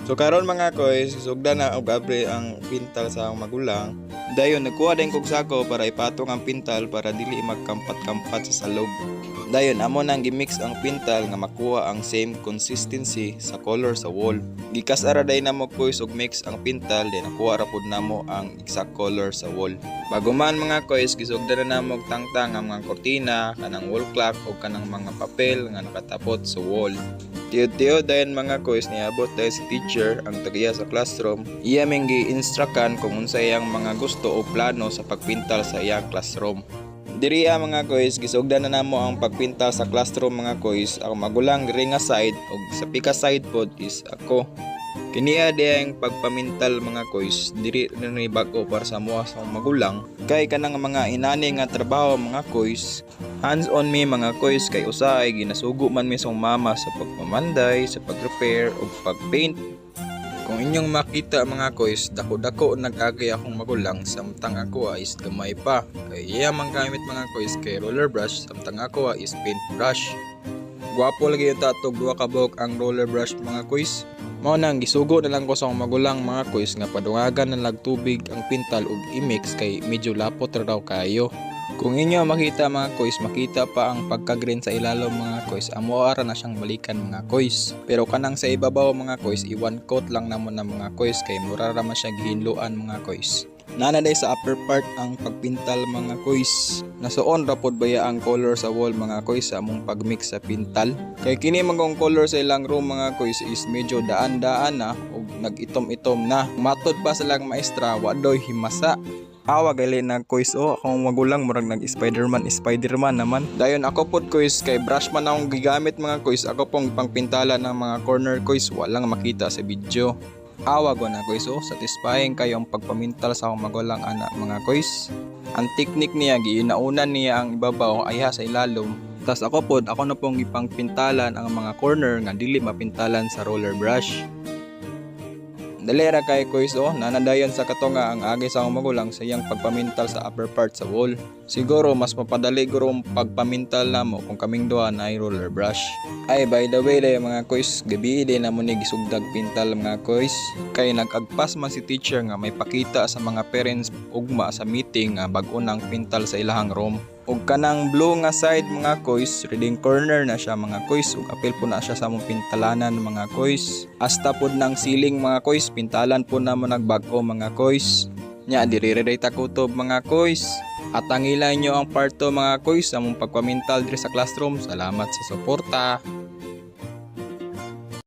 So karon mga koys, sugda na og abre ang pintal sa akong magulang. Dayon nagkuha din kog sako para ipatong ang pintal para dili magkampat-kampat sa salog. Dayon amo nang gimix ang pintal nga makuha ang same consistency sa color sa wall. Gikas ara day namo koys og mix ang pintal then nakuha ra pud namo ang exact color sa wall. Bago man mga koys, gisugda na namo og tangtang ang mga kortina, kanang wall clock o kanang mga papel nga nakatapot sa wall. Tiyo-tiyo dayon mga koys niabot dahil si teacher ang tagiya sa classroom. Iya ming gi-instructan kung unsay ang mga gusto o plano sa pagpintal sa iyang classroom. Diri mga koys, gisugdan na namo ang pagpintal sa classroom mga koys. Ang magulang diri nga side ug sa pika side pod is ako. Kiniya diyang pagpamintal mga koys, diri na ni bag-o para sa mga sa magulang. Kay kanang mga inani nga trabaho mga koys, hands on me mga koys kay usahay ginasugo man mi sa mama sa pagpamanday, sa pag-repair ug pag-paint. Kung inyong makita mga koys, dako-dako nag-agay akong magulang samtang ako is gamay pa. Kay iya man gamit mga koys kay roller brush samtang ako is paint brush. Gwapo lagi yung tatog duwa ka buhok ang roller brush mga koys. Mao nang gisugo na lang ko sa akong magulang mga koys nga padungagan ng lagtubig ang pintal ug i-mix kay medyo lapot ra daw kayo. Kung inyo makita mga koys, makita pa ang pagka-green sa ilalom mga koys. Amo ara na siyang balikan mga koys. Pero kanang sa ibabaw mga koys, i-one coat lang namon na mga koys kay mura ra man siya gihinluan mga koys. Nanaday sa upper part ang pagpintal mga koys. Nasuon ra pod baya ang color sa wall mga koys sa among pagmix sa pintal. Kay kini magong color sa ilang room mga koys is medyo daan-daan na ug nag-itom-itom na. Matod pa sa lang maestra, wa doy himasa. Awa gali na koys akong magulang murag nag Spiderman naman. Dayon ako pod koys kay brush man akong gigamit mga koys. Ako pong pangpintalan ng mga corner koys walang makita sa video. Awa go na koys satisfying kayo ang pagpamintal sa akong magulang anak mga koys. Ang technique niya giinaunan niya ang ibabaw ayha sa ilalom. Tas ako na pong ipangpintalan ang mga corner nga dili mapintalan sa roller brush. Dalera kay koys nanadayon sa katunga ang agi sa akong magulang sa iyang pagpamintal sa upper part sa wall. Siguro mas mapadali guro ang pagpamintal namo kung kaming duha na ay roller brush. Ay by the way mga koys, gabi din namo ni gisugdag pintal mga koys. Kay nag-agpas man si teacher nga may pakita sa mga parents ugma sa meeting nga bag-o nang pintal sa ilahang room. Ug kanang blue nga side mga koys, reading corner na siya mga koys ug apil po na siya sa among pintalanan mga koys. Hasta pod ng ceiling mga koys, pintalan po na mo nagbag-o mga koys. Nya diri ta kutob mga koys. At ang ilan nyo ang part 2 mga koys sa among pagpamintal diri sa classroom. Salamat sa suporta.